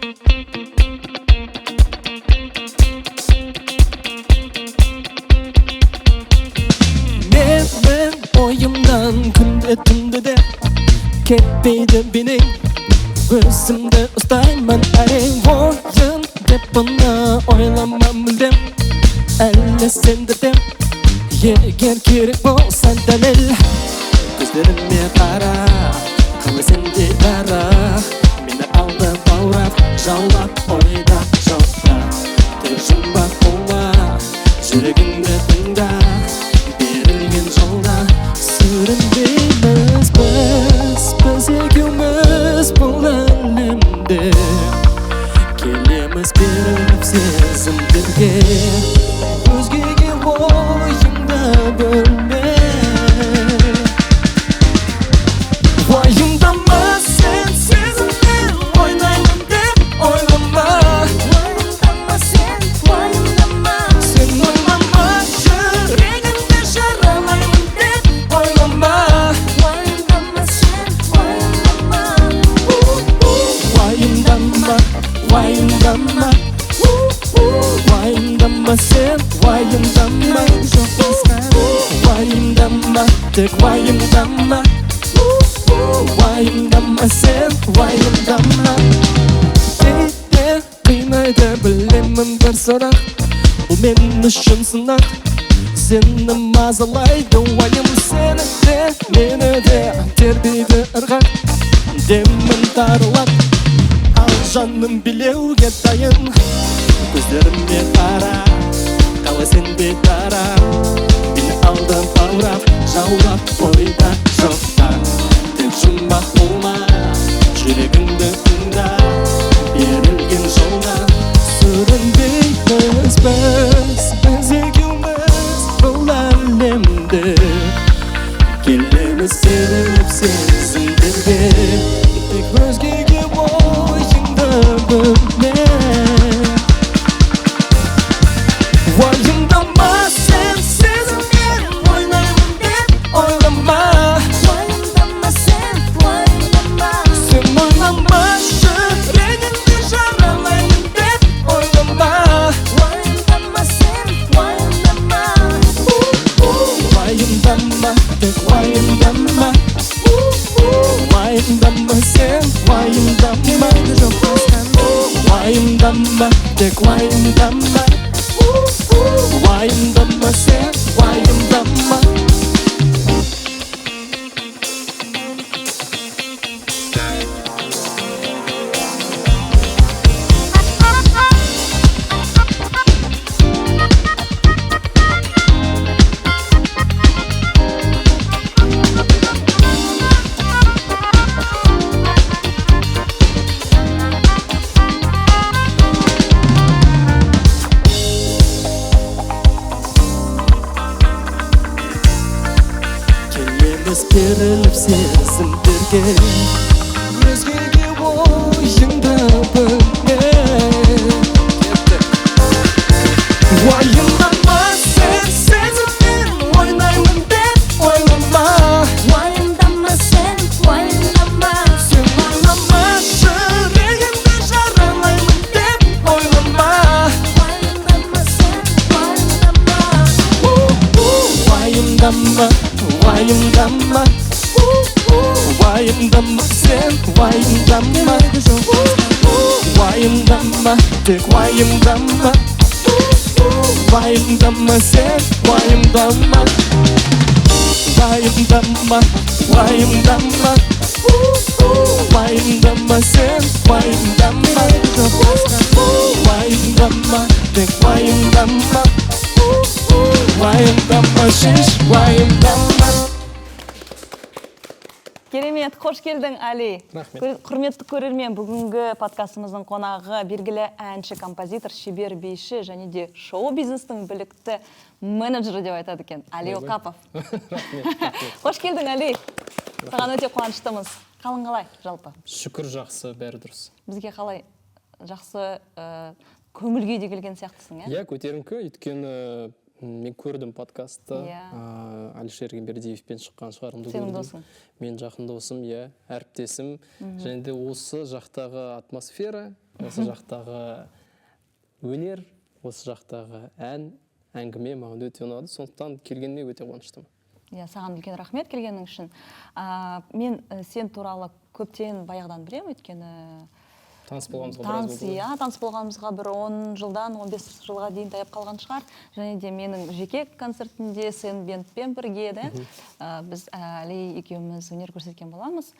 Мен ойымдан күнде түнде де кетпейді бейнең. Өзімді ұстаймын әрең, ойын деп бұны ойлама мүлдем. Әлі сендірдем, егер керек болса дәлел. Көздеріме қара, қалай сенде бәрі. Мені алды баурап, жаулап, ойдап, жоқтап. Тек жұмбақ болма, жүрегіңді тыңда. Берілген жолда сүрінбейміз біз екеуміз бұл әлемде. Келеміз беріліп сезімдерге, өзгеге ойыңды бөлме. Уайымдама сен, сезіммен ойнаймын деп ойлама. Уайымдама сен, уайымдама. Сен ойлама, жүрегімді жаралаймын деп ойлама. Уайымдама сен, уайымдама. Уайымдама, уайымдама. Уайымдама сен, уайымдама. Уайымдама, тек уайымдама. Уайымдама сен, уайымдама. Кейде қинайды білемін бір сұрақ, бұл мен үшін сынақ. Сені мазалайды уайым, сені де мені де тербейді ырғақ. Демім тарылады, ал жаным билеуге дайын. Көздеріме қара, қалай сен бейпара. Мені алдан баурап, жаулап, ойда жоқта. Тек жұмбақ болма, жүрегіңді тыңда. Берілген жолда сүрінбейміз біз екеуміз бұл әлемде. Келеміз беріліп сезімдерге, тек өзгеге ойыңды бөлме. Уайымдама сен, сезіммен ойнаймын деп ойлама. Уайымдама сен, уайымдама. Сен ойлама, жүрегімді жаралаймын деп ойлама. Уайымдама сен, уайымдама. Уайымдама, тек уайымдама. Уайымдама сен, уайымдама. Уайымдама, тек уайымдама. Уайымдама сен, уайымдама. Келеміз беріліп сезімдерге, өзгеге ойыңды бөлме. Уайымдама сен, сезіммен ойнаймын деп ойлама. Уайымдама сен, уайымдама. Сен ойлама, жүрегімді жаралаймын деп ойлама. Уайымдама сен, уайымдама. Уайымдама, уайымдама. Уайымдама сен, уайымдама. Уайымдама, тек уайымдама. Уайымдама сен, уайымдама. Уайымдама, уайымдама. Уайымдама сен, уайымдама. Уайымдама, тек уайымдама. Уайымдама шеш, уайымдама. Керемет, қош келдің, Али. Рахмет. Құрметті көрермен, бүгінгі подкастымыздың қонағы белгілі әнші, композитор, шебер, биші және де шоу-бизнестің білікті менеджері деп айтады екен, Али Оқапов. Қош келдің, Али. Саған өте қуаныштымыз. Қалың қалай, жалпы? Шүкір, жақсы, бәрі дұрыс. Бізге қалай жақсы көңілге де келген сияқтысың, Иә, көтеріңкі, өйткені мен көрдім подкастты, Иә. Алишер Гембердиевпен шыққан шығарымды Сенің көрдім. досың. Мен жақын досым, иә, әріптесім. Және де осы жақтағы атмосфера, осы жақтағы өнер, осы жақтағы ән, әңгіме маған өте ұнады, сондықтан келгеніме өте қуаныштымын. Иә, саған үлкен рахмет келгенің үшін. Мен сен туралы көптен баяғыдан білемін, өйткені Таныс болғанымызға біраз болды. таныс болғанымызға бір 10 жылдан 15 жылға дейін таяп қалған шығар. Және де менің жеке концертінде сен бендпен бірге біз Али екеуміз өнер көрсеткен боламыз.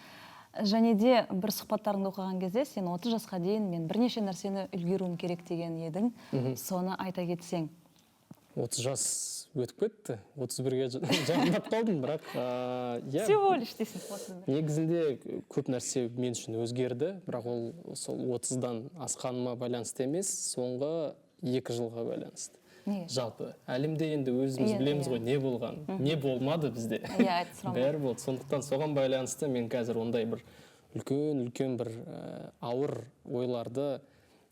Және де бір сұхбаттарыңды оқыған кезде сен 30 жасқа дейін мен бірнеше нәрсені үлгеруім керек деген едің. Соны айта кетсең. 30 жас өтіп кетті, 31-ге жақындап қалдым, бірақ Всего лишь дейсің, 31. негізінде көп нәрсе мен үшін өзгерді, бірақ ол сол 30-дан асқаныма байланысты емес, соңғы 2 жылға байланысты. Неге? Жалпы әлемде енді өзіміз білеміз ғой не болған, не болмады бізде. Иә, айт сұрама. Бәрі болды. Сондықтан соған байланысты мен қазір ондай бір үлкен бір ауыр ойларды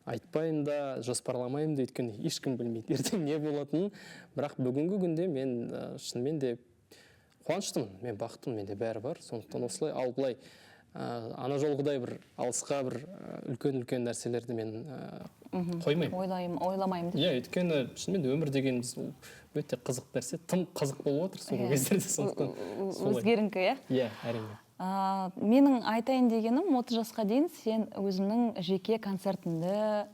айтпаймын да, жоспарламаймын да, өйткені ешкім білмейді ертең не болатынын. Бірақ бүгінгі күнде мен шынымен де қуаныштымын, мен бақыттымын, менде бәрі бар. Сондықтан осылай, ал былай ана жолғыдай бір алысқа бір үлкен нәрселерді мен қоймаймын. Ойламаймын. Иә, өйткені шынымен де өмір дегеніміз ол өте қызық нәрсе, тым қызық болып отыр соңғы кездерде, сондықтан солай. Өзгеріңкі, иә? Иә, әрине. Менің айтайын дегенім 30 жасқа дейін сен өзімнің жеке концертімді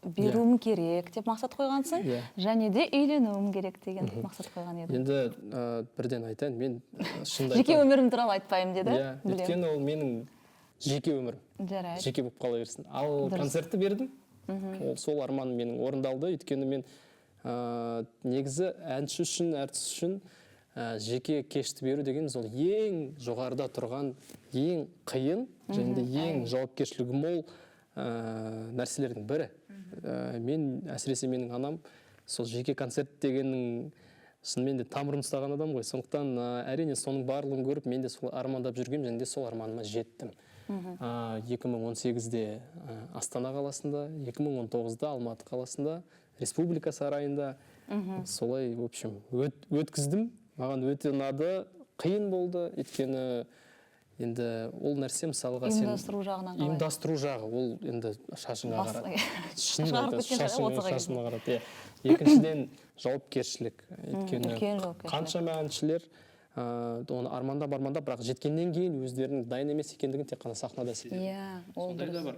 беруім керек деп мақсат қойғансың, және де үйленуім керек деген мақсат қойған едім. Енді бірден айтайын, мен шынымды жеке өмірім туралы айтпаймын деді. Иә, өйткені ол менің жеке өмірім. Жарайды. Жеке болып қала берсін. Ал концертті бердім, сол арманым менің орындалды, өйткені мен негізі әнші үшін, әртіс үшін жеке кешті беру деген сол ең жоғарыда тұрған, ең қиын және де ең жауапкершілігі мол нәрселердің бірі. Мен әсіресе менің анам сол жеке концерт дегеннің шынымен де тамырын ұстаған адам ғой. Сондықтан әрине соның барлығын көріп, мен де сол армандап жүргем және де сол арманыма жеттім. 2018-де Астана қаласында, 2019-да Алматы қаласында, Республика сарайында солай, в общем, өткіздім. Маған өте ұнады, қиын болды, өйткені енді ол нәрсе мысалға сен ұйымдастыру жағынан қалай? Ұйымдастыру жағы, ол енді шашыңа қарады. Шашыңа қарады. Екіншіден жауапкершілік, өйткені қаншама әншілер оны армандап, бірақ жеткеннен кейін өздерінің дайын емес екендігін тек қана сахнада сезеді. Сондай да бар.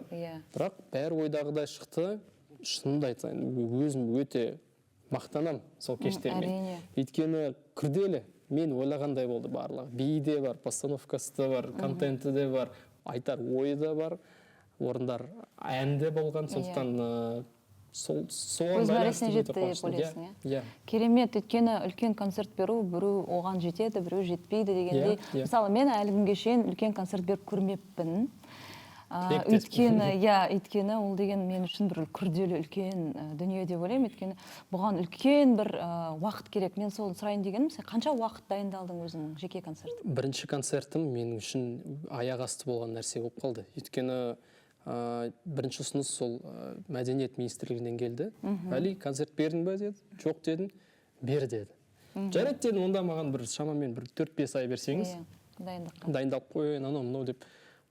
Бірақ бәрі ойдағыдай шықты. Шынымды айтсам, өзім өте мақтанам сол кештермен. Өйткені күрделі, мен ойлағандай болды барлығы. Биі де бар, постановкасы да бар, контенті де бар, айтар ойы да бар, орындар әнде болған, сондықтан өз мәресіне жетті деп ойлайсың, иә? Керемет, өйткені үлкен концерт беру, біреу оған жетеді, біреу жетпейді дегендей. Мысалы, мен әлі күнге шейін үлкен концерт беріп көрмеппін. Өйткені ол деген мен үшін бір күрделі үлкен дүние деп ойлаймын. Өйткені бұған үлкен бір уақыт керек. Мен соны сұрайын дегенім, сен қанша уақыт дайындалдың өзіңнің жеке концерт? Бірінші концертім менің үшін аяқ асты болған нәрсе болып қалды. Өйткені бірінші ұсыныс сол мәдениет министрлігінен келді. Али, концерт бердің бе деді. Жоқ дедім, бер деді. Жарайды дедім, онда маған бір шамамен 4-5 ай берсеңіз, дайындалып қойын, анау мынау деп.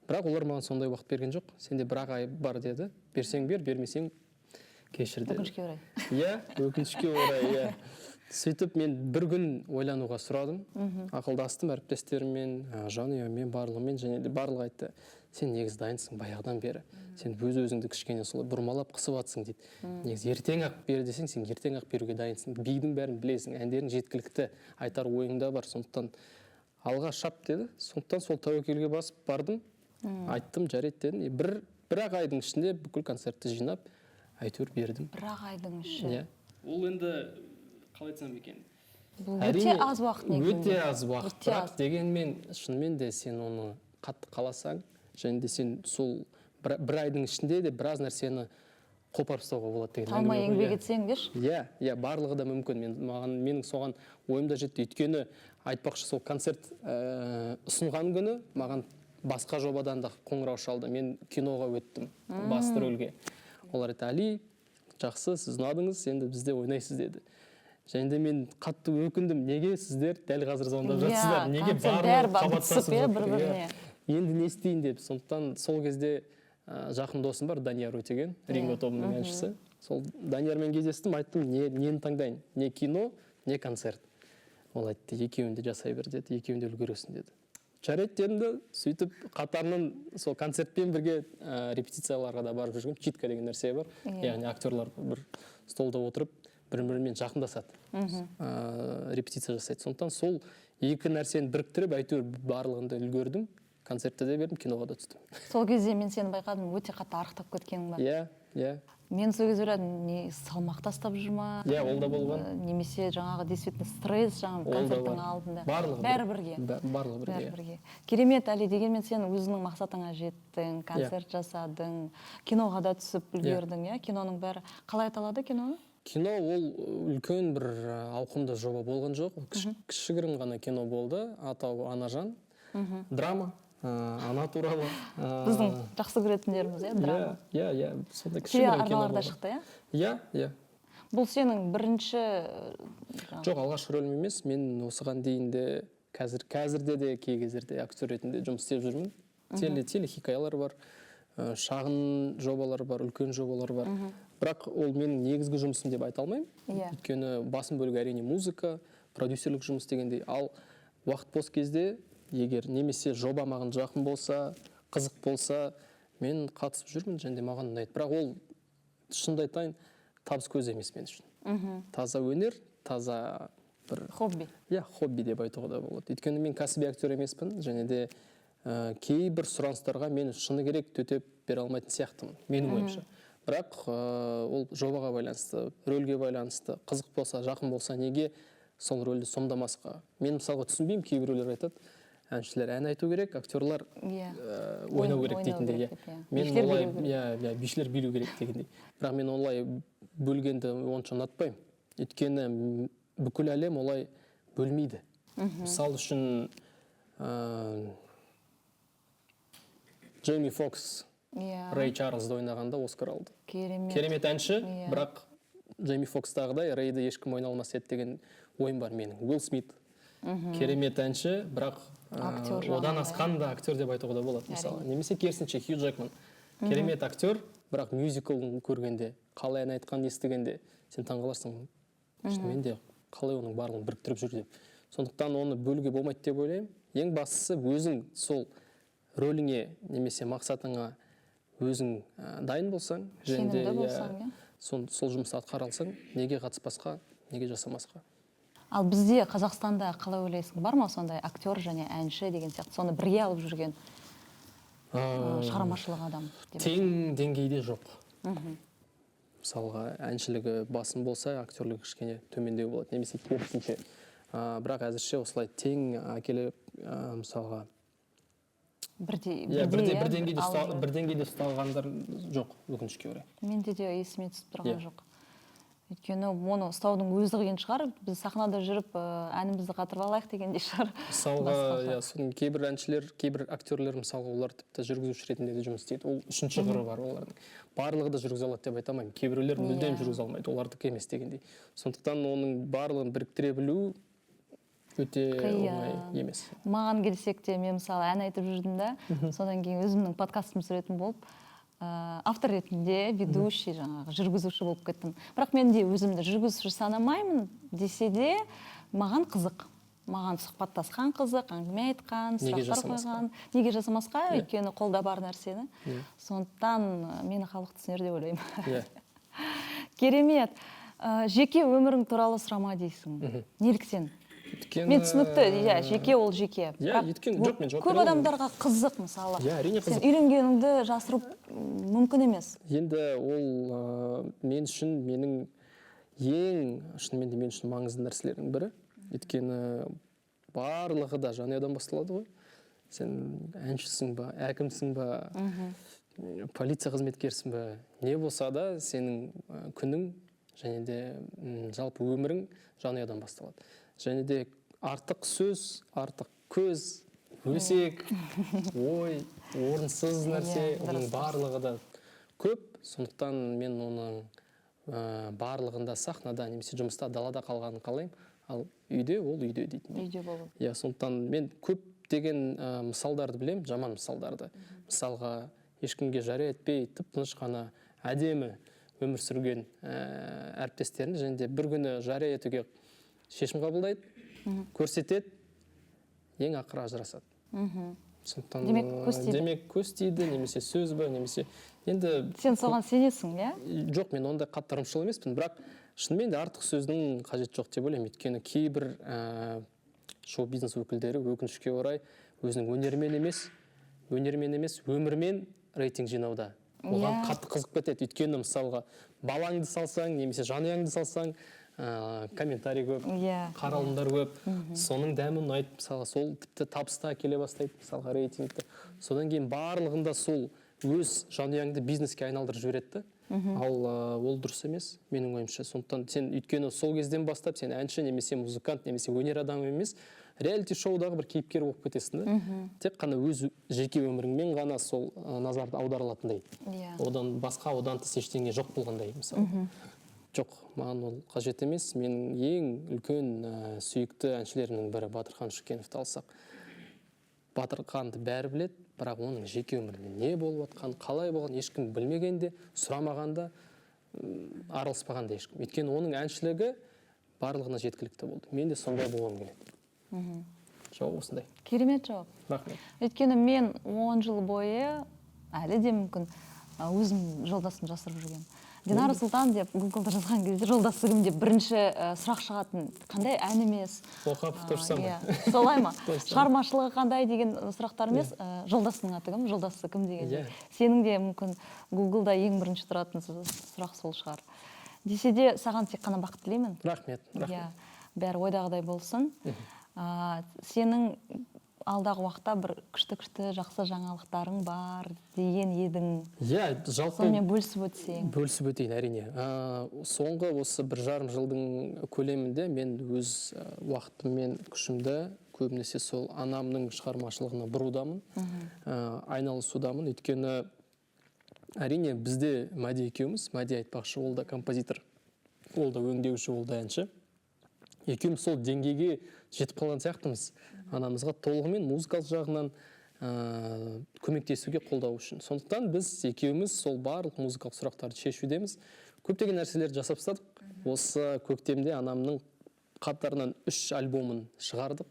Бірақ олар маған сондай уақыт берген жоқ. Сенде 1 ай бар деді. Берсең бер, бермесең кешір деді. Өкінішке орай. Иә, өкінішке орай, иә. Сөйтіп мен бір күн ойлануға сұрадым. Ақылдастым әріптестеріммен, жанұямен, барлығымен, және де барлығы айтты: сен негізі дайынсың баяғыдан бері. Сен өз-өзіңді кішкене солай бұрмалап қысып атсың дейді. Негізі ертең-ақ бер десең, сен ертең-ақ беруге дайынсың. Бидің бәрін білесің, әндерің жеткілікті, айтар ойыңда бар. Сондықтан алға шап деді. Сондықтан сол тәуекелге басып бардым. Айттым, жарайды дедім. Бір-ақ айдың ішінде бүкіл концертті жинап, әйтеуір бердім. Бір-ақ айдың ішінде. Ол енді қалай айтсам екен? Өте аз уақыт негізінде. Өте аз уақыт. Бірақ дегенмен шынымен де сен оны қатты қаласаң, және де сен сол бір айдың ішінде де біраз нәрсені қопарып тастауға болады деген. Талмай еңбек етсең деші? Иә, барлығы да мүмкін. Менің соған ойымда жетті. Өйткені айтпақшы сол концерт ұсынған күні маған басқа жобадан да қоңырау шалды. Мен киноға өттім басты рөлге. Олар айтты: Али, жақсы, сіз ұнадыңыз, енді бізде ойнайсыз деді. Және де мен қатты өкіндім. Неге сіздер дәл қазір звондап жатсыздар? Неге барлығы қабаттасып жатыр? Енді не істейін деп. Сондықтан сол кезде жақын досым бар, Данияр Өтеген, Ринго тобының әншісі. Сол Даниярмен кездестім, айттым, нені таңдайын, не кино, не концерт. Ол айтты, екеуін де жасай бер деді, екеуін де үлгересің деді. Жарайды дедім де, сөйтіп қатарынан сол концертпен бірге репетицияларға да барып жүргем. Читка деген нәрсе бар, яғни актерлар бір столда отырып бір-бірімен жақындасады, репетиция жасайды. Сондықтан сол екі нәрсені біріктіріп, әйтеуір барлығында үлгердім. Концертте де бердім, киноға да түстім. Сол кезде мен сені байқадым, өте қатты арықтап кеткенің бар. Иә. Мен сол кезде ойладым, не салмақ тастап жүр ма? Иә, ол да болған. Немесе жаңағы действительно стресс, жаңағы концерттің алдында. Барлығы бірге. Керемет, Али, дегенмен сен өзіңнің мақсатыңа жеттің, концерт жасадың, киноға да түсіп үлгердің, иә? Киноның бәрі қалай аталады киноны? Кино ол үлкен бір ауқымды жоба болған жоқ. Кішігірім ғана кино болды. Атауы Анажан. Драма. Ана туралы. Біздің жақсы көретіндеріміз, драма. Иә. Сондай кішігірім кино арналарда болды. шықты, иә? Иә. Бұл сенің бірінші... Жоқ, алғаш рөлім емес. Мен осыған дейін де қазірде де кей кездерде актер ретінде жұмыс істеп жүрмін. Телехикаялар бар, шағын жобалар бар, үлкен жобалар бар. Бірақ ол менің негізгі жұмысым деп айта алмаймын. Өйткені басым бөлігі әрине музыка, продюсерлік жұмыс дегендей. Ал уақыт бос кезде, егер немесе жоба маған жақын болса, қызық болса, мен қатысып жүрмін, және де маған ұнайды. Бірақ ол шынымды айтайын, табыс көзі емес мен үшін. Таза өнер, таза бір хобби. Иә, хобби деп айтуға да болады. Өйткені мен кәсіби актер емеспін, және де кейбір сұраныстарға мен шыны керек төтеп бере алмайтын сияқтымын, менің ойымша. Бірақ ол жобаға байланысты, рөлге байланысты, қызық болса, жақын болса, неге сол рөлді сомдамасқа? Мен мысалға түсінбеймін, кейбіреулер айтады, әншілер ән айту керек, актерлар ойнау керек дейтіндей. Мен олай, бишілер билеу керек дегендей. Бірақ мен олай бөлгенді онша ұнатпаймын. Өйткені бүкіл әлем олай бөлмейді. Мысал үшін Джейми Фокс Рэй Чарльзды ойнағанда Оскар алды. Керемет әнші, бірақ Джейми Фокстағыдай Рейді ешкім ойнай алмас еді деген ойым бар менің. Уилл Смит керемет әнші, бірақ одан асқан да актер деп айтуға да болады, мысалы. Немесе керісінше Хью Джекман керемет актер, бірақ мюзиклын көргенде, қалай ән айтқанын естігенде сен таңғаларсың. Мен де қалай оның барлығын біріктіріп жүр деп. Сондықтан оны бөлуге болмайды деп ойлаймын. Ең бастысы өзің сол рөліңе немесе мақсатыңа өзің дайын болсаң, сол жұмысты атқара алсаң, неге қатыспасқа, неге жасамасқа. Ал бізде Қазақстанда қалай ойлайсың, бар ма сондай актер және әнші деген сияқты, соны бірге алып жүрген шығармашылық адам? Тең деңгейде жоқ. Мысалға, әншілігі басым болса, актерлігі кішкене төмендеу болады, немесе керісінше. Бірақ әзірше осылай тең әкеліп, мысалға, бір деңгейде ұсталғандар жоқ, өкінішке орай. Менде де есіме түсіп тұрған жоқ. Өйткені оны ұстаудың өзі қиын шығар, біз сахнада жүріп әнімізді қатырып алайық дегенде шығар. Мысалға, кейбір әншілер, кейбір актерлер, мысалға, олар тіпті жүргізуші ретінде де жұмыс істейді. Ол үшінші қыры бар олардың. Барлығы да жүргізе алады деп айта алмаймын. Кейбіреулер мүлдем жүргізе алмайды, олардікі емес дегендей. Сондықтан оның барлығын біріктіре білу өте оңай емес. Маған келсек те, мен мысалы ән айтып жүрдім да, содан кейін өзімнің подкастым түсіретін болып, автор ретінде ведущий, жаңағы жүргізуші болып кеттім. Бірақ мен де өзімді жүргізуші санамаймын десе де, маған қызық. Маған сұхбаттасқан қызық, әңгіме айтқан, сұрақтар қойған. Неге жасамасқа? Өйткені қолда бар нәрсені. Сондықтан мені халық түсінер деп ойлаймын. Керемет. Жеке өмірің туралы сұрама дейсің. Неліктен? Мен түсінікті, жеке ол жеке. Көп адамдарға қызық, мысалы. Сен үйленгеніңді жасырып мүмкін емес. Енді ол мен үшін, шынымен де мен үшін маңызды нәрселердің бірі. Өйткені барлығы да жанұядан басталады ғой. Сен әншісің ба, әкімсің ба, полиция қызметкерсің ба, не болса да сенің күнің және де жалпы өмірің жанұядан басталады. Және де артық сөз, артық көз, өсек, ой, орынсыз нәрсе, оның барлығы да көп. Сондықтан мен оның барлығында сахнада немесе жұмыста далада қалғанын қалаймын. Ал үйде ол үйде дейтін. Үйде болу. Сондықтан мен көп деген мысалдарды білемін, жаман мысалдарды. Мысалға, ешкімге жария етпей тып-тыныш қана әдемі өмір сүрген әріптестерін және де бір күні жария етуге шешім қабылдайды, көрсетеді, ең ақыры ажырасады. Сондықтан демек көз тиді, немесе сөз бі, немесе енді Сен соған сенесің, иә? жоқ, мен ондай қатты ырымшыл емеспін, бірақ шынымен де артық сөздің қажет жоқ деп ойлаймын. Өйткені кейбір шоу-бизнес өкілдері өкінішке орай өзінің өнермен емес, өмірмен рейтинг жинауда. Оған қатты қызып кетеді. Өйткені мысалға балаңды салсаң, немесе жанұяңды салсаң, комментарий көп, қаралымдар көп. Соның дәмі ұнайды, мысалға сол тіпті табыста келе бастайды, мысалға рейтингті. Содан кейін барлығында сол өз жанұяңды бизнеске айналдырып жібереді. Ал ол дұрыс емес, менің ойымша. Сондықтан сен өйткені сол кезден бастап сен әнші, немесе музыкант, немесе өнер адамы емес, реалити шоудағы бір кейіпкер болып кетесің. Тек қана өз жеке өміріңмен ғана сол назарды аударылатындай. Одан басқа, одан тыс ештеңе жоқ болғандай, мысалы. Жоқ, маған ол қажет емес. Менің ең үлкен сүйікті әншілерімнің бірі Батырхан Шүкеновті алсақ. Батырханды бәрі біледі, бірақ оның жеке өмірінде не болып жатқан, қалай болған, ешкім білмегенде, сұрамағанда, араласпағанда ешкім. Өйткені оның әншілігі барлығына жеткілікті болды. Мен де сондай болғым келеді. Жауап осындай. Керемет жауап. Рахмет. Өйткені мен 10 жыл бойы, әлі де мүмкін, өзім жолдасын жасырып жүрген. Динара Сұлтан деп Google-да жазған кезде жолдасы кім деп бірінші сұрақ шығатын, қандай ән емес. Оқапов тұрсам. Солай ма? Шығармашылығы қандай деген сұрақтар емес, жолдасының аты кім, жолдасы кім деген. Сенің де мүмкін Google-да ең бірінші тұратын сұрақ сол шығар. Десе де саған тек қана бақыт тілеймін. Рахмет. Бәрі ойдағыдай болсын. Сенің алдағы уақытта бір күшті жақсы жаңалықтарың бар деген едің. Жалпы сонымен бөлісіп өтсең. Бөлісіп өтейін, әрине. Соңғы осы 1,5 жылдың көлемінде мен өз уақытым мен күшімді көбінесе сол анамның шығармашылығына бұрудамын, айналысудамын. Өйткені әрине бізде Мәди екеуміз, Мәди айтпақшы, ол да композитор, ол да өңдеуші, ол да әнші. Екеуміз сол деңгейге жетіп қалған сияқтымыз. Анамызға толығымен музыкалық жағынан көмектесуге, қолдау үшін. Сондықтан біз екеуміз сол барлық музыкалық сұрақтарды шешудеміз. Көптеген нәрселерді жасап тастадық. Осы көктемде анамның қатарынан 3 альбомын шығардық.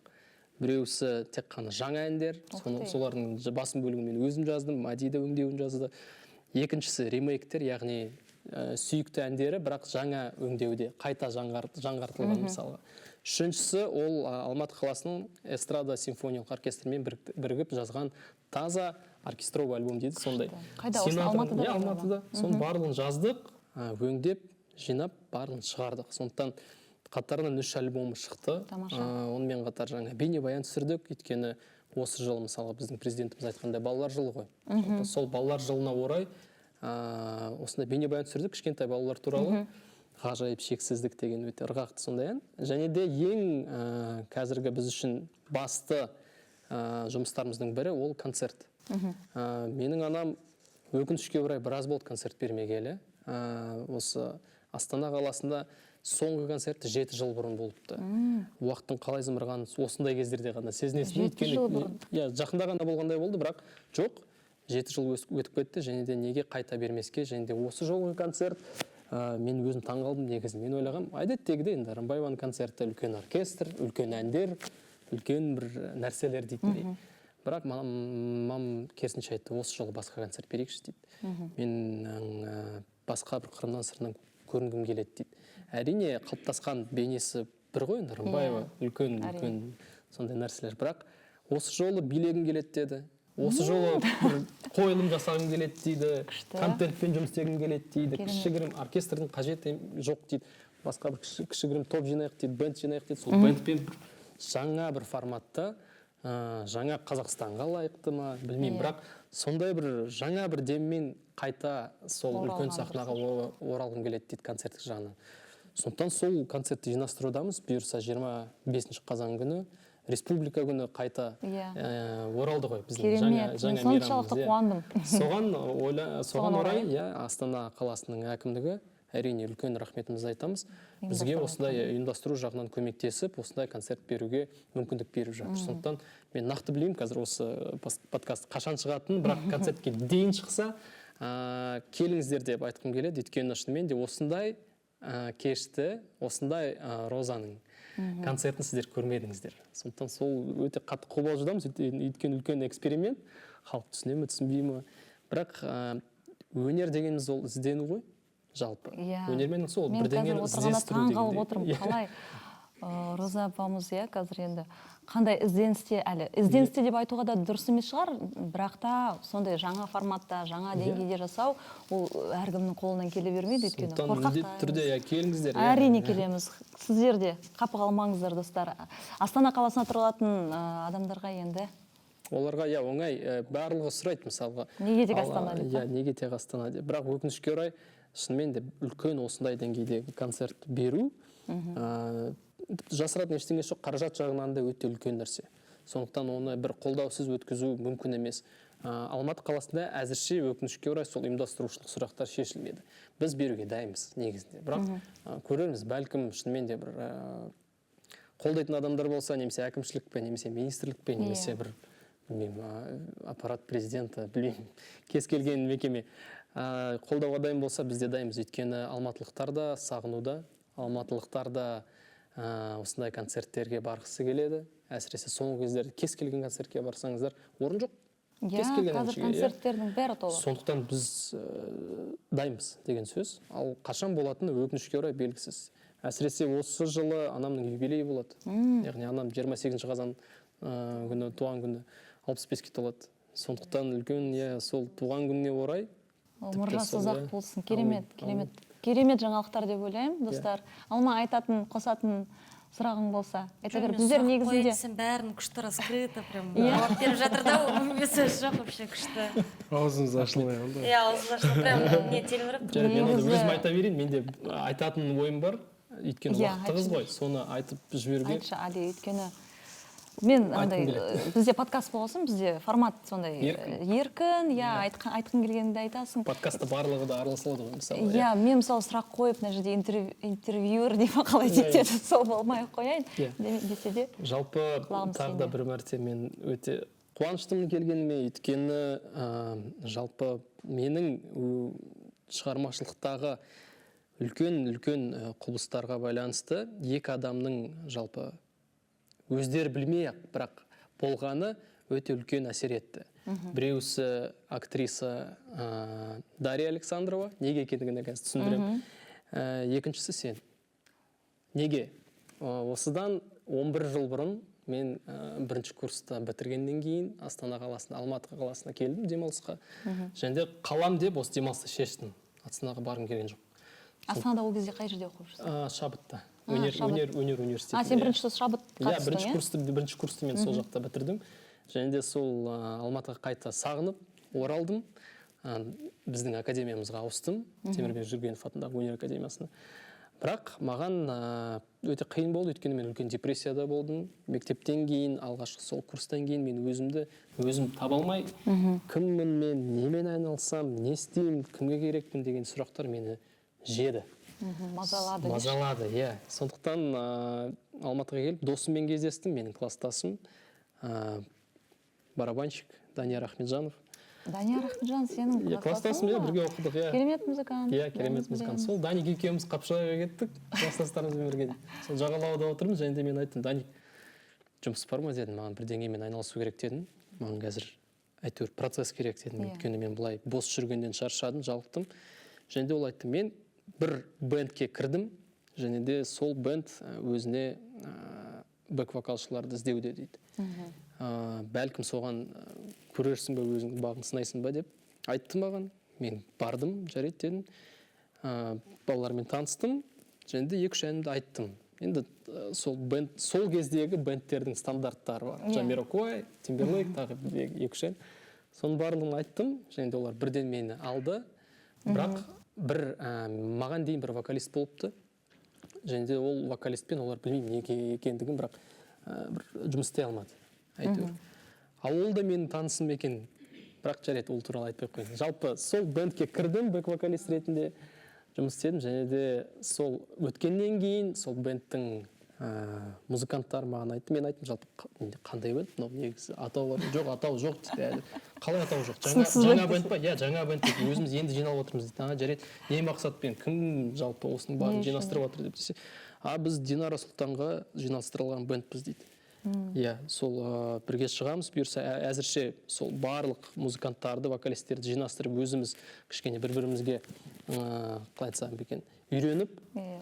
Біреусі тек қана жаңа әндер, солардың басым бөлігін мен өзім жаздым, Мәди де өңдеуін жазды. Екіншісі ремейктер, яғни сүйікті әндері, бірақ жаңа өңдеуде, қайта жаңғартылған мысалға. Үшіншісі ол Алматы қаласының эстрада симфониялық оркестрімен бірігіп жазған таза оркестровый альбом дейді, сондай. Қайда, осы Алматыда? Алматыда. Соның барлығын жаздық, өңдеп, жинап, барлығын шығардық. Сондықтан қатарынан 3 альбомы шықты. Онымен қатар жаңа бейнебаян түсірдік, өйткені осы жыл мысалы біздің президентіміз айтқандай балалар жылы ғой. Сол балалар жылына орай осындай бейнебаян түсірдік, кішкентай балалар туралы. Ғажайып шексіздік деген өте ырғақты сондай ән. Және де ең қазіргі біз үшін басты жұмыстарымыздың бірі ол концерт. Менің анам өкінішке орай біраз болды концерт бермегелі. Осы Астана қаласында соңғы концерті 7 жыл бұрын болыпты. Уақыттың қалай зымырғанын осындай кездерде ғана сезінесің. 7 жыл бұрын. Жақында ғана болғандай болды, бірақ жоқ, 7 жыл өтіп кетті, және де неге қайта бермеске, және де осы жолғы концерт мен өзім таң қалдым негізі. Мен ойлағам, әдеттегідей енді Рымбаеваның концерті үлкен оркестр, үлкен әндер, үлкен бір нәрселер дейтіндей. Бірақ мамам керісінше айтты, осы жолы басқа концерт берейікші дейді. Мен басқа бір қырынан сырынан көрінгім келеді дейді. Әрине қалыптасқан бейнесі бір ғой енді, Рымбаева үлкен сондай нәрселер, бірақ осы жолы билегім келеді деді. Осы жолы қойылым жасағым келеді дейді, контентпен жұмыс істегім келеді дейді, кішігірім оркестрдің қажеті жоқ дейді, басқа бір кішігірім топ жинайық дейді, бенд жинайық дейді, сол бендпен жаңа бір форматта, жаңа Қазақстанға лайықты ма, білмеймін, бірақ сондай бір жаңа бір деммен қайта сол үлкен сахнаға оралғым келеді дейді концерттік жағынан. Сондықтан сол концертті жинастырудамыз, бұйырса 25 қазан күні республика күні қайта оралды ғой біздің жаңа соншалықты қуандым. Соған орай Астана қаласының әкімдігі әрине үлкен рахметімізді айтамыз. Бізге Ұйымдастырған осындай ұйымдастыру жағынан көмектесіп, осындай концерт беруге мүмкіндік беріп жатыр. Сондықтан мен нақты білмеймін қазір осы подкаст қашан шығатынын, бірақ концертке дейін шықса, келіңіздер деп айтқым келеді. Өйткені шынымен де осындай кешті, осындай Розаның концертін сіздер көрмедіңіздер. Сондықтан сол өте қатты қобалжудамыз. Өйткені үлкен эксперимент. Халық түсіне ме, түсінбей ме. Бірақ өнер дегеніміз ол іздену ғой, жалпы. Өнермен сол бірдеңені іздестіру деген. Мен қазір отырғанда таң қалып отырмын. Қалай Роза апамыз қазір енді қандай ізденісте әлі. Ізденісте деп айтуға да дұрыс емес шығар, бірақ та сондай жаңа форматта, жаңа деңгейде жасау, ол әркімнің қолынан келе бермейді, өйткені қорқақтаймыз. Міндетті түрде келіңіздер. Әрине келеміз. Сіздер де қапы қалмаңыздар, достар. Астана қаласына тұратын адамдарға енді оларға оңай, барлығы сұрайды мысалға. Неге тек Астана деп? Неге тек Астана деп. Бірақ өкінішке орай, шынымен де үлкен осындай деңгейдегі концерт беру, жасыратын ештеңе жоқ, қаражат жағынан да өте үлкен нәрсе. Сондықтан оны бір қолдаусыз өткізу мүмкін емес. Алматы қаласында әзірше өкінішке орай сол ұйымдастырушылық сұрақтар шешілмеді. Біз беруге дайынбыз негізінде. Бірақ көрерміз, бәлкім шынымен де бір қолдайтын адамдар болса, немесе әкімшілікпен, немесе министрлікпен, немесе бір аппарат президенті, білмеймін, кез келген мекеме қолдауға дайын болса, біз де дайынбыз. Өйткені алматылықтар да сағынуда, алматылықтар да осындай концерттерге барғысы келеді. Әсіресе соңғы кездерде кез келген концертке барсаңыздар, орын жоқ. Қазір концерттердің бәрі толы. Сондықтан біз дайынбыз деген сөз. Ал қашан болатыны өкінішке орай белгісіз. Әсіресе осы жылы анамның юбилейі болады. Яғни анам 28 қазан күні, туған күні 65-ке толады. Сондықтан үлкен сол туған күніне орай Мұржасы ұзақ болсын. Керемет жаңалықтар деп ойлаймын, достар. Алма айтатын, қосатын сұрағың болса. Біздер негізінде бәрін күшті раскрыто, прям жауап беріп жатыр да, сөз жоқ вообще күшті. Аузымыз ашылмай қалды. Аузымыз ашылмай, прям не телміріп. Мен өзім айта берейін, менде айтатын ойым бар. Өйткені уақытыңыз ғой, соны айтып жіберуге. Айтшы, Али, өйткені мен бізде подкаст болсын, бізде формат сондай еркін, айтқың келгенді айтасың. Подкастта барлығы да араласа алады ғой, мысалы. Мен мысалы сұрақ қойып, мына жерде интервьюер деп қалай тектеді, сол болмай қояйын десе де. Жалпы тағы да бір мәрте мен өте қуаныштымын келгеніме, өйткені жалпы менің шығармашылықтағы үлкен құбылыстарға байланысты екі адамның жалпы өздері білмей-ақ, бірақ болғаны өте үлкен әсер етті. Біреусі актриса Дарья Александрова, неге екендігін қазір түсіндіремін. Екіншісі сен. Неге? Осыдан 11 жыл бұрын мен бірінші курста бітіргеннен кейін Астана қаласына, Алматы қаласына келдім демалысқа. Және қалам деп осы демалысты шештім. Астанаға барғым келген жоқ. Астанада ол кезде қай жерде оқып жүрсің? Шабытта. Өнер университетінде. Сен бірінші Шабыт қатыстың, бірінші курсты мен сол жақта бітірдім. Және де сол Алматыға қайта сағынып, оралдым. Біздің академиямызға ауыстым. Темірбек Жүргенов атындағы өнер академиясына. Бірақ маған өте қиын болды, өйткені мен үлкен депрессияда болдым. Мектептен кейін, алғашқы сол курстан кейін мен өзім таба алмай, кіммін мен, немен айналсам, не істеймін, кімге керекпін деген сұрақтар мені жеді. Мазалады. Сондықтан Алматыға келіп, досыммен кездестім, менің класстасым, барабанщик Данияр Ахметжанов. Данияр Ахметжан сенің класстасым, бірге оқыдық. Керемет музыкант. Керемет музыкант. Сол Даник екеуміз Қапшағайға кеттік, класстастарымызбен бірге. Сол жағалауда отырмыз, және де мен айттым, Даник, жұмыс бар ма дедім, маған бірдеңемен айналысу керек дедім. Маған қазір әйтеуір процесс керек дедім, өйткені мен былай бос жүргенден шаршадым, жалықтым. Және де ол айтты, мен бір бэндке кірдім, және де сол бэнд өзіне бэк-вокалшыларды іздеуде дейді. Бәлкім соған көрерсің бе, өзің бағын сынайсың ба деп айтты маған. Мен бардым, жарайды дедім. Балалармен таныстым, және де 2-3 әнімді айттым. Енді сол кездегі бэндтердің стандарттары бар. Jamiroquai, Timberlake, тағы 2-3 ән. Соның барлығын айттым, және де олар бірден мені алды. Бірақ маған дейін бір вокалист болыпты. Және де ол вокалистпен олар білмеймін неге екендігін, бірақ жұмыс істей алмады. Әйтеуір. Ал ол да менің танысым екен, бірақ жарайды, ол туралы айтпай қойын. Жалпы сол бэндке кірдім бэк-вокалист ретінде. жұмыс істедім, және де сол өткеннен кейін сол бендтің музыканттары маған айтты, мен айттым жалпы қандай бенд, мынау негізі атауы бар, жоқ атау жоқ дейді, әлі қалай атау жоқ, жаңа бенд па, иә жаңа бенд дейді, өзіміз енді жиналып отырмыз дейді, жарайды, не мақсатпен, кім жалпы осының барын жинастырып жатыр деп десе, біз Динара Сұлтанға жинастырылған бендпіз дейді. Иә, сол бірге шығамыз, бұйырса әзірше сол барлық музыканттарды, вокалистерді жинастырып өзіміз кішкене бір-бірімізге қалай айтсам екен, үйреніп,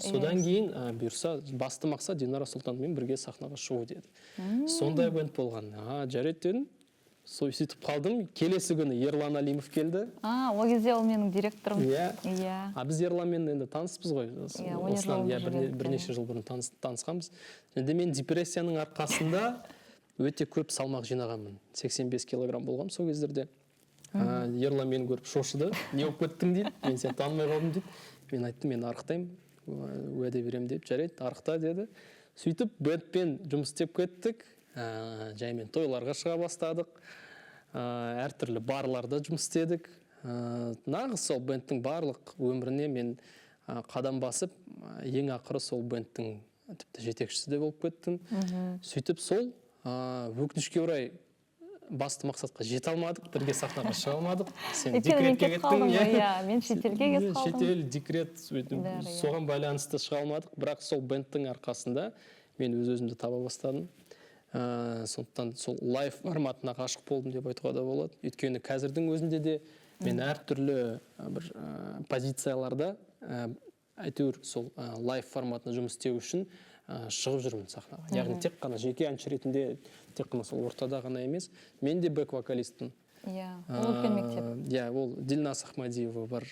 содан кейін бұйырса басты мақсат Динара Сұлтанмен бірге сахнаға шығу деді. Сондай бенд болған. Жарайды дедім. Сөйтіп қалдым. Келесі күні Ерлан Алимов келді. Ол кезде ол менің директорым. Иә. Біз Ерланмен енді таныспыз ғой. Осыдан бірнеше жыл бұрын танысқанбыз. Енді мен депрессияның арқасында өте көп салмақ жинағанмын. 85 килограмм болғам сол кездерде. Ерлан мені көріп шошыды. Не болып кеттің дейді. Мен сені танымай қалдым дейді. Мен айттым, мен арықтаймын, уәде беремін деп, жарайды, арықта деді. Сөйтіп бендпен жұмыс істеп кеттік. Жаймен тойларға шыға бастадық, әртүрлі барларда жұмыс істедік. Нағыз сол бендтің барлық өміріне мен қадам басып, ең ақыры сол бендтің тіпті жетекшісі де болып кеттім. Сөйтіп сол өкінішке орай басты мақсатқа жете алмадық, бірге сахнаға шыға алмадық. Сен декретке кеттің, мен шетелге кетіп қалдым. Шетел, декрет, соған байланысты шыға алмадық, бірақ сол бендтің арқасында мен өз-өзімді таба бастадым. Сондықтан сол лайв форматына ғашық болдым деп айтуға да болады. Өйткені қазірдің өзінде де мен әртүрлі бір позицияларда әйтеуір сол лайв форматына жұмыс істеу үшін шығып жүрмін сахнаға. Яғни тек қана жеке әнші ретінде, тек қана сол ортада ғана емес, мен де бэк-вокалистпін. Ол үлкен мектеп. Ол Дильназ Ахмадиева бар,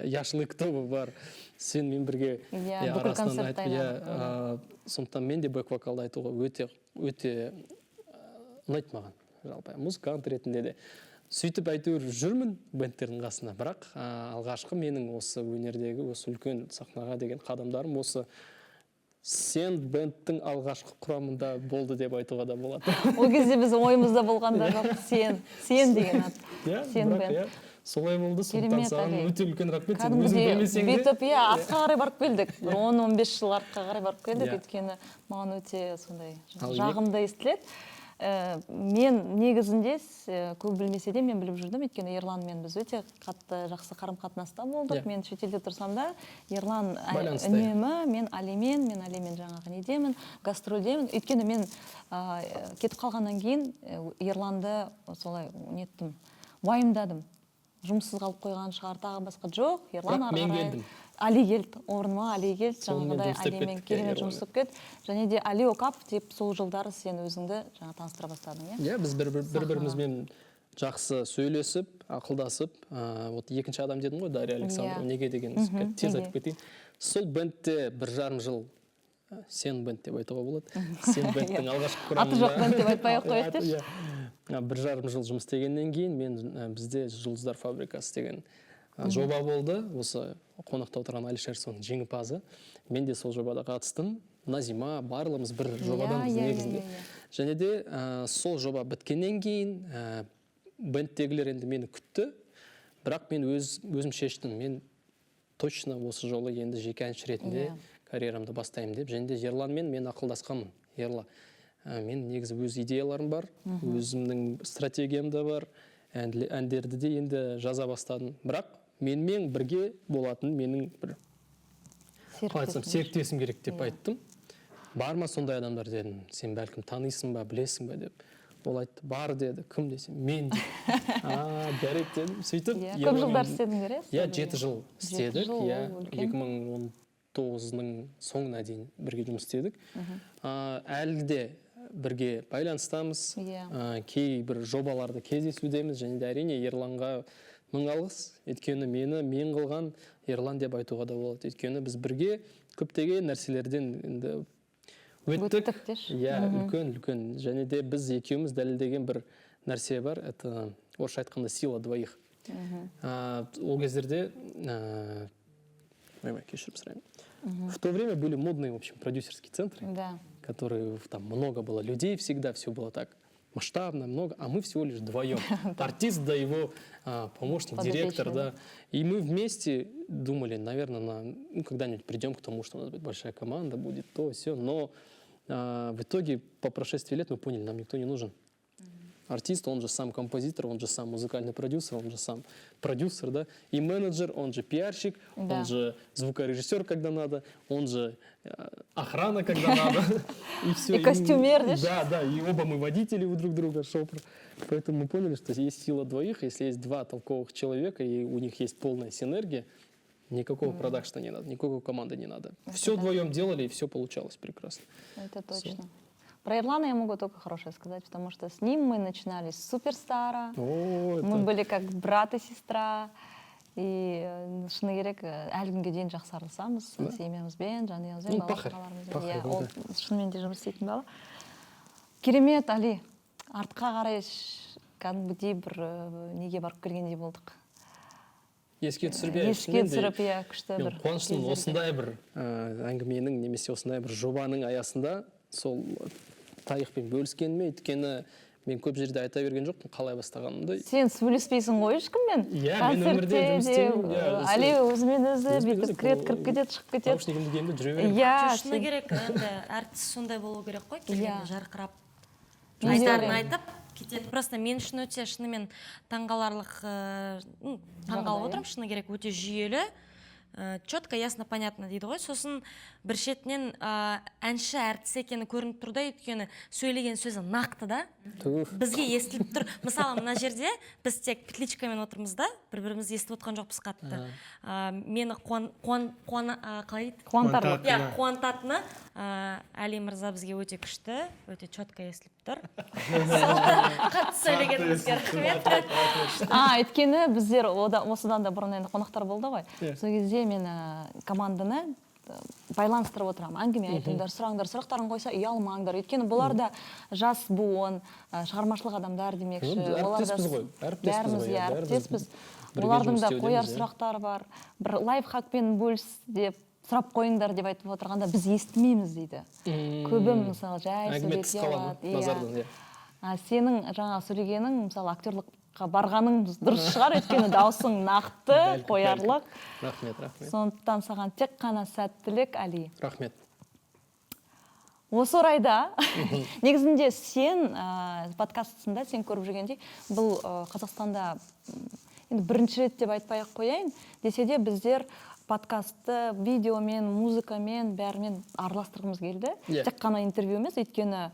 Яшылык тобы бар, сенімен бірге бүкіл концерт айналып. Сондықтан мен де бэк-вокалды айтуға өте ұнайды маған, жалпы музыкант ретінде де. Сөйтіп әйтеуір жүрмін бендтердің қасында, бірақ алғашқы менің осы өнердегі, осы үлкен сахнаға деген қадамдарым осы сен бендтің алғашқы құрамында болды деп айтуға да болады. Ол кезде біз ойымызда болғанда жоқ, сен деген ат. Сен бенд. Солай болды, сондықтан саған өте үлкен рахмет. Сен өзің Кәдімгідей білмесең де. бүйтіп, артқа қарай барып келдік. 10-15 жыл артқа қарай барып келдік, өйткені маған өте сондай жағымды естіледі. Мен негізінде көп білмесе де мен біліп жүрдім, өйткені Ерланмен біз өте қатты жақсы қарым-қатынаста болдық. Мен шетелде тұрсам да Ерлан үнемі, мен Алимен жаңағы недемін, гастрольдемін. Өйткені мен кетіп қалғаннан кейін Ерланды солай неттім, уайымдадым. Жұмыссыз қалып қойған шығар, тағы басқа жоқ. Ерлан ары қарай Али келді, орныма Али келді, жаңағыдай Алимен керемет жұмыс істеп кетті. Және де Али Окапов деп сол жылдары сен өзіңді жаңа таныстыра бастадың, иә? Иә, біз бір-бірімізбен жақсы сөйлесіп, ақылдасып, екінші адам дедім ғой, Дарья Александрова, неге деген тез айтып кетейін. Сол бендте 1,5 жыл, сен бенд деп айтуға болады. Сен бендтің алғашқы құрамында. Аты жоқ бенд деп айтпай-ақ қояйықшы. 1,5 жыл жұмыс істегеннен кейін бізде Жұлдыздар фабрикасы деген жоба болды. Осы қонақта отырған Алишер соның жеңімпазы. Мен де сол жобада қатыстым. Назима, барлығымыз бір жобаданбыз негізінде. Және де сол жоба біткеннен кейін бендтегілер енді мені күтті. Бірақ мен өзім шештім. Мен точно осы жолы енді жеке әнші ретінде карьерамды бастаймын деп. Және де Ерланмен мен ақылдасқанмын. Ерла, мен негізі өз идеяларым бар, өзімнің стратегиям да бар, әндерді де енді жаза бастадым. Бірақ менімен бірге болатын менің бір серіктесім керек деп айттым. Бар ма сондай адамдар дедім. Сен бәлкім танисың ба, білесің ба деп. Ол айтты, бар деді. Кім десем, мен деді. Жарайды дедім. Сөйтіп, көп жылдар істедіңдер, иә? 7 жыл істедік. 2019-ның соңына дейін бірге жұмыс істедік. Әлі де бірге байланыстамыз, кейбір жобаларды кездесудеміз, және де әрине Ерланға мың алғыс. Өйткені мен қылған Ерлан деп айтуға да болады. Өйткені біз бірге көптеген нәрселерден өттік. Үлкен. Және де біз екеуміз дәлелдеген бір нәрсе бар. Это орысша айтқанда сила двоих. Ол кездерде кешірім сұраймын. В то время были модные, в общем, продюсерские центры, которые там много было людей, всегда все было так масштабно, много, а мы всего лишь вдвоем. Артист, да его помощник, директор, да. И мы вместе думали, наверное, когда-нибудь придем к тому, что у нас будет большая команда, будет то, все. Но в итоге по прошествии лет мы поняли, нам никто не нужен. Артист, он же сам композитор, он же сам музыкальный продюсер, он же сам продюсер, да, и менеджер, он же пиарщик, Да. он же звукорежиссер, когда надо, он же охрана, когда надо. И все. И костюмер, Да, и оба мы водители у друг друга, шопер. Поэтому мы поняли, что есть сила двоих, если есть два толковых человека, и у них есть полная синергия, никакого продакшна не надо, никакой команды не надо. Все вдвоем делали, и все получалось прекрасно. Это точно. Про Ирлана я могу только хорошее сказать, потому что с ним мы начинали с Суперстара. Мы были как брат и сестра. И шыны керек, әлі күнге дейін жақсы араласамыз, семьямызбен, жанұямызбен, балаларымызбен. Ол шынымен де жұмыс істейтін бала. Керемет, Али. Артқа қарай кәдімгідей бір неге барып келгендей болдық. Еске түсіріп, күшті бір. Мен қуаныштымын осындай бір әңгіменің немесе осындай бір жобаның аясында сол тарихпен бөліскеніме, өйткені мен көп жерде айта берген жоқпын қалай бастағанымды. Сен сөйлеспейсің ғой ешкіммен. Мен өмірде жұмыс істеймін. Али өзімен өзі бүйтіп кіреді, кіріп кетеді, шығып кетеді. Наушнигімді киемін, жүре беремін. Шыны керек, енді әртіс сондай болу керек қой, келгенде жарқырап Айтарын айтарын айтып кетеді. Просто мен үшін өте шынымен таңғаларлық, таңғалып отырмын, шыны керек, өте жүйелі, четко, ясно, понятно дейді ғой. Сосын бір шетінен әнші әртіс екені көрініп тұрды, өйткені сөйлеген сөзі нақты да. Бізге естіліп тұр. Мысалы, мына жерде біз тек петличкамен отырмыз да, бір-бірімізді естіп отқан жоқпыз қатты. Мені қуантатыны Али мырза бізге өте күшті, өте четко естіліп тұр. Қатты сөйлегенімізге рахмет. Өйткені біздер осыдан да бұрын енді қонақтар болды ғой. Сол кезде мен команданы байланыстырып отырамын. Әңгіме айтыңдар, сұраңдар, сұрақтарын қойса ұялмаңдар. Өйткені бұлар да жас буын, шығармашылық адамдар демекші. Әріптеспіз ғой. Әріптеспіз. Олардың да қояр сұрақтары бар. Бір лайфхакпен бөліс деп сұрап қойыңдар деп айтып отырғанда біз естімейміз дейді. Көбім мысалы жай сөйлете алады. Сенің жаңа сөйлегенің мысалы актерлыққа барғаның дұрыс шығар, өйткені даусың нақты, қоярлық. Рахмет. Сондықтан саған тек қана сәттілік, Али. Рахмет. Осы орайда, негізінде сен подкастысында сен көріп жүргендей, бұл Қазақстанда бірінші рет деп айтпай-ақ қояйын, десе де біздер подкастты видеомен, музыкамен, бәрімен араластырғымыз келді. Тек қана интервью емес, өйткені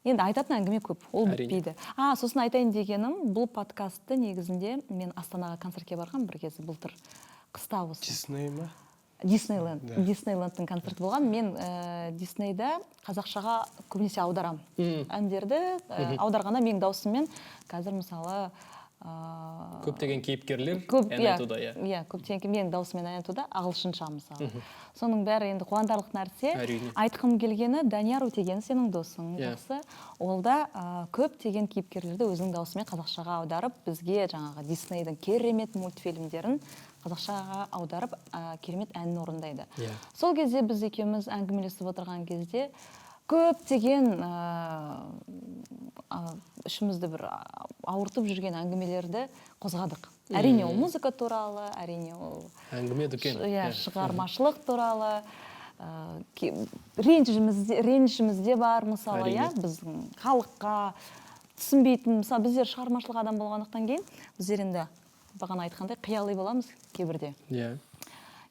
енді айтатын әңгіме көп, ол бітпейді. Сосын айтайын дегенім, бұл подкастты негізінде мен Астанаға концертке барған бір кезі былтыр қыста осы. Дисней ма? Диснейлендтің концерті болған. Мен Диснейді қазақшаға көбінесе аударам. Әндерді аударғанда менің даусыммен қазір мысалы көптеген кейіпкерлер ән айтуда. Көптеген менің даусыммен ән айтуда, ағылшынша мысалы. Соның бәрі енді қуантарлық нәрсе. Айтқым келгені, Данияр Өтеген сенің досың жақсы. Ол да көптеген кейіпкерлерді өзінің даусымен қазақшаға аударып, бізге жаңағы Диснейдің керемет мультфильмдерін қазақшаға аударып, керемет әнін орындайды. Сол кезде біз екеуміз әңгімелесіп отырған кезде көптеген ішімізді бір ауыртып жүрген әңгімелерді қозғадық. Әрине ол музыка туралы, әрине ол әңгіме дүкен. Шығармашылық туралы, ренішімізде бар, мысалы, біздің халыққа түсінбейтін, мысалы, біздер шығармашылық адам болғандықтан кейін, біздер енді бағана айтқандай қиялай боламыз кейбірде.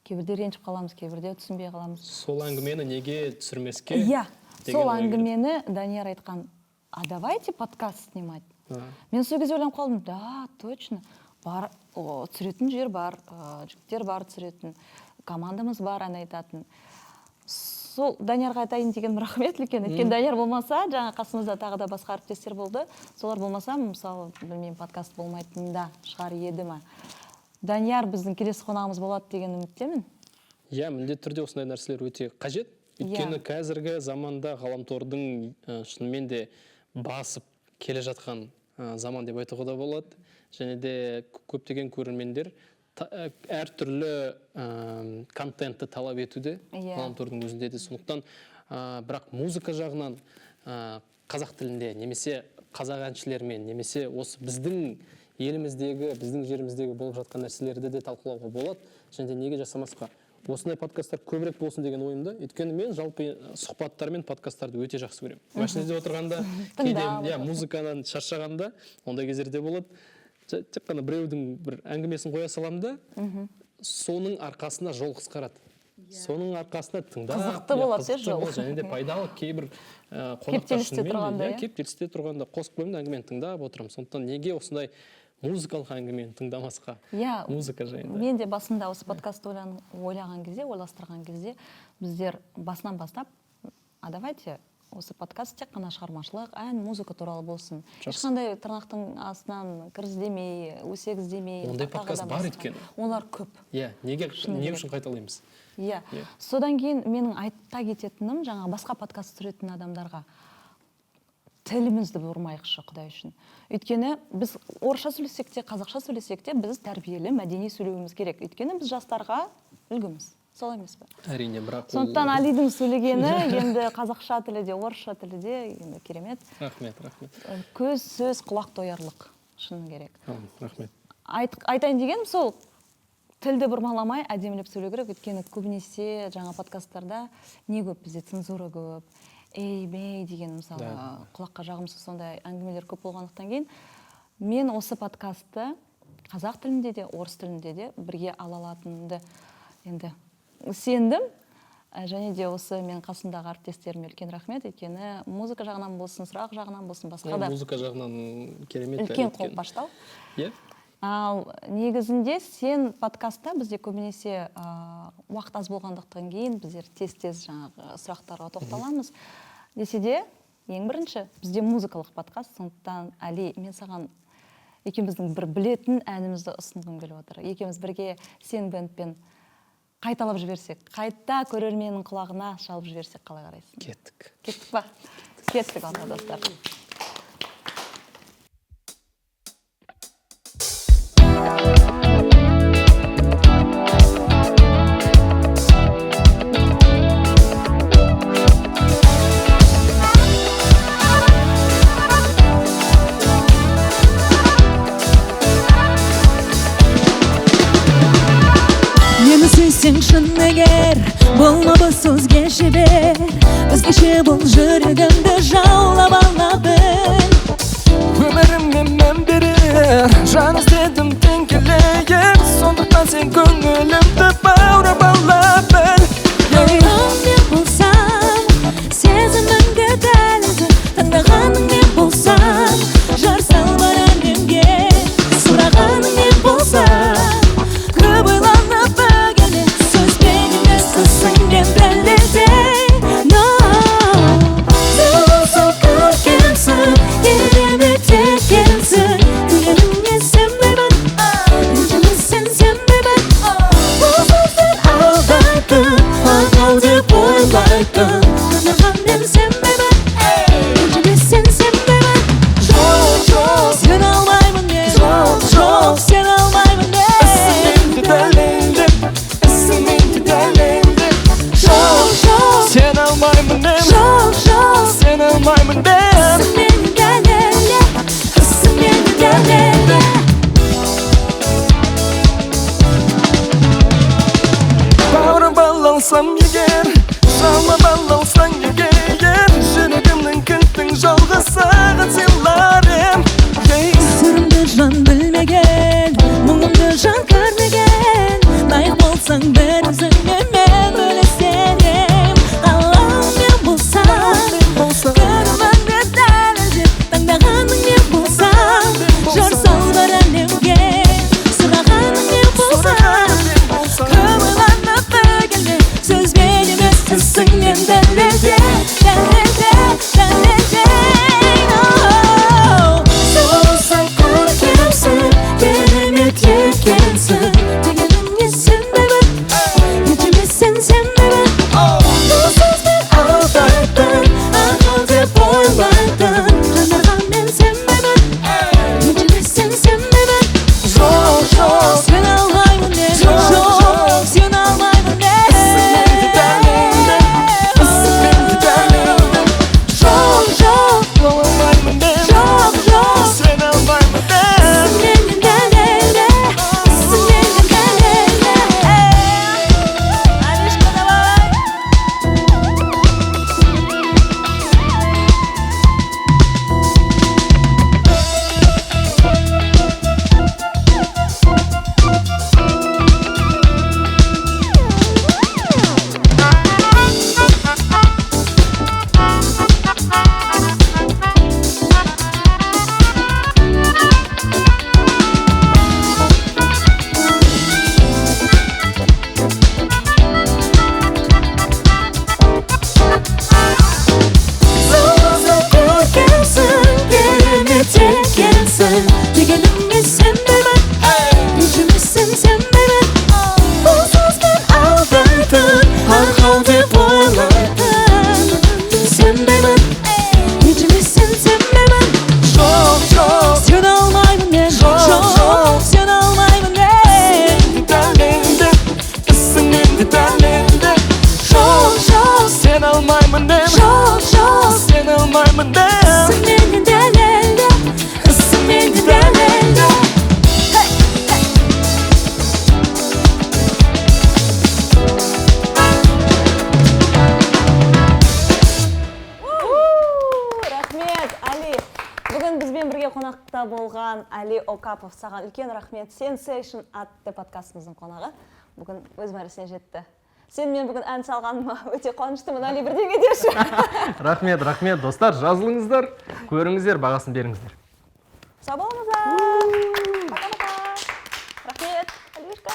Кейбірде ренжіп қаламыз, кейбірде түсінбей қаламыз. Сол әңгімені неге түсірмеске? Сол әңгімені Данияр айтқан, давайте подкаст снимать. Мен сол кезде ойланып қалдым, да, точно, бар, түсіретін жер бар, жігіттер бар түсіретін, командамыз бар ән айтатын. Сол Даниярға айтайын деген рахмет үлкен. Өйткені Данияр болмаса, жаңа қасымызда тағы да басқа әріптестер болды. Солар болмаса, мысалы, білмеймін, подкаст болмайтын да шығар еді ме. Данияр біздің келесі қонағымыз болады деген үміттемін. Міндетті түрде осындай нәрселер өте қажет. Өйткені қазіргі заманда ғаламтордың шынымен де басып келе жатқан заман деп айтуға да болады. Және де көптеген көрермендер әртүрлі контентті талап етуде, ғаламтордың өзінде де. Сондықтан бірақ музыка жағынан қазақ тілінде немесе қазақ әншілермен немесе осы біздің еліміздегі, біздің жеріміздегі болып жатқан нәрселерді де талқылауға болады. Және де неге жасамасқа? Осындай подкасттар көбірек болсын деген ойымда. Өйткені мен жалпы сұхбаттар мен подкасттарды өте жақсы көремін. Машинада отырғанда, кейде музыкадан шаршағанда, ондай кездерде болады. Тек қана біреудің бір әңгімесін қоя саламын да, соның арқасында жол қысқарады. Соның арқасында тыңдап, қызықты болады жол. Және де пайдалы кейбір кептелісте тұрғанда қосып қоймын да әңгімені тыңдап отырамын. Сондықтан неге осындай музыкалық әңгімені тыңдамасқа? Музыка жайында. Мен де басында осы подкастты ойлаған кезде, ойластырған кезде, біздер басынан бастап, давайте осы подкаст тек қана шығармашылық, ән, музыка туралы болсын. Ешқандай тырнақтың астынан кір іздемей, өсек іздемей. Ондай подкаст бар екен. Олар көп. Не үшін қайталаймыз? Содан кейін менің айтта кететінім, жаңа басқа подкаст түсіретін адамдарға тілімізді бұрмайықшы, Құдай үшін. Өйткені біз орысша сөйлесек те, қазақша сөйлесек те, біз тәрбиелі, мәдени сөйлеуіміз керек. Өйткені біз жастарға үлгіміз. Сол емес пе? Әрине, бірақ сондықтан Алидің сөйлегені енді қазақша тіліде, орысша тіліде енді керемет. Рахмет. Көз, сөз, құлақ тоярлық шыны керек. Рахмет. Айтайын деген сол тілді бұрмаламай әдемілеп сөйлеу керек. Өйткені көбінесе жаңа подкасттарда не көп, бізде цензура көп. Бей деген мысалы құлаққа жағымсыз сондай әңгімелер көп болғандықтан кейін мен осы подкастты қазақ тілінде де, орыс тілінде де бірге ала алатынымды енді сендім. Және де осы мен қасымдағы әріптестеріме үлкен рахмет. Өйткені музыка жағынан болсын, сұрақ жағынан болсын, басқа да музыка жағынан керемет үлкен қолпаштау. Ал негізінде сен подкастта бізде көбінесе уақыт аз болғандықтан кейін біздер тез жаңағы сұрақтарға тоқталамыз. Десе де, ең бірінші, бізде музыкалық подкаст, сондықтан Али, мен саған екеуміздің бір білетін әнімізді ұсынғым келіп отыр. Екеуміз бірге сен бэндпен қайталап жіберсек, қайта көрерменнің құлағына шалып жіберсек қалай қарайсың? Кеттік па? Кеттік алда достар. Сен шын егер болма бұл сөзге жібер, өзгеше бұл жүрегімді жаулап алатын. Өміріме мән берер, жан іздедім теңкелеген, сондықтан сен көңілімді баурап ала біл. Таңдағаның мен болсам, сезіміңді дәлізі, таңдағаның мен болсам, жар салмар әлемге, сұрағаның мен болсам, көп ойланып сіңген дәлелдей, no. Сен болсаң көркемсің, керемет екенсің, өлеңіңе сенбеймін, үнжімі сен сенбеймін. Болсаң сен алдайтын, аңғал деп ойлайтын, таңдаған мен сенбеймін, үнжімі сен сенбеймін. Жоқ, сен алмаймын мен, жоқ, сен алмаймын мен. Ісіңді дәлелдеп, ісіңді дәлелдеп, сен алмаймын мен, сен алмаймын мен. Ісің мені дәлеле, ісің мені дәлеле. Баурап алсам егер, жалап алсаң егер, жүрегімнің кілттің жалғыз саған сыйлар ем. Сырымды жан білмеген, мұңымды жан көрмеген, лайық болсаң бір өзіңе мен бөлесер ем. Аллам мен болсам, көріміңді дәлелдеп, таңдағаның мен болсам, жар салмар әлемге, сұрағаның мен болсам, көп ойланып бөгелме, сөзбен сенбеймін бұл сөзбен алдайтын арқау деп ойлайтын сенбеймін ренжіме сен сенбеймін Жоқ, жоқ, сені алмаймын мен жоқ сені алмаймын мен дәлелді ісіңменде дәлелді жоқ жоқ Сен алмаймын деп жоқ жоқ Сен алмаймын деп ісіңменде дәлелді ісіңменде дәлелді Рахмет, Али. Бүгін бізбен бірге қонақта болған Али Окапов. Саған үлкен рахмет. Sensation атты подкастымыздың қонағы. Бүгін өз мәресіне жетті. Сен мен бүгін ән салғаныма өте қуаныштымын. Али, бірдеңе деші. Рахмет, достар. Жазылыңыздар, көріңіздер, бағасын беріңіздер. Сау болыңыздар. Пока-пока. Рахмет, Алишка.